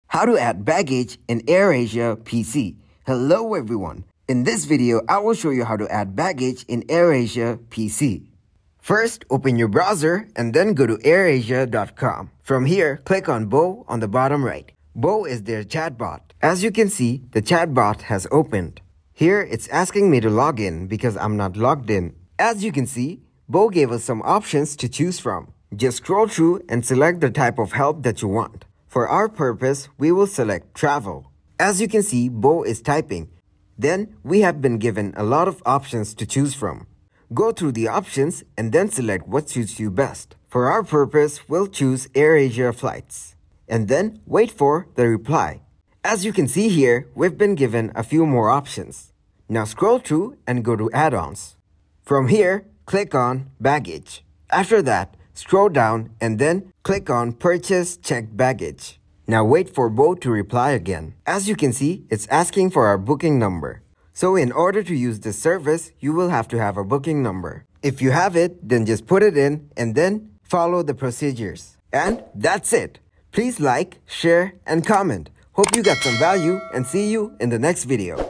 How to add baggage in AirAsia PC. Hello everyone. In this video, I will show you how to add baggage in AirAsia PC. First, open your browser and then go to AirAsia.com. From here, click on Bo on the bottom right. Bo is their chatbot. As you can see, the chatbot has opened. Here, it's asking me to log in because I'm not logged in. As you can see, Bo gave us some options to choose from. Just scroll through and select the type of help that you want. For our purpose, we will select travel. As you can see, Bo is typing. Then, we have been given a lot of options to choose from. Go through the options and then select what suits you best. For our purpose, we'll choose AirAsia flights. And then, wait for the reply. As you can see here, we've been given a few more options. Now scroll through and go to add-ons. From here, click on baggage. After that, scroll down and then click on purchase checked baggage. Now wait for Bo to reply again. As you can see, it's asking for our booking number. So in order to use this service, you will have to have a booking number. If you have it, then just put it in and then follow the procedures. And that's it. Please like, share, and comment. Hope you got some value and see you in the next video.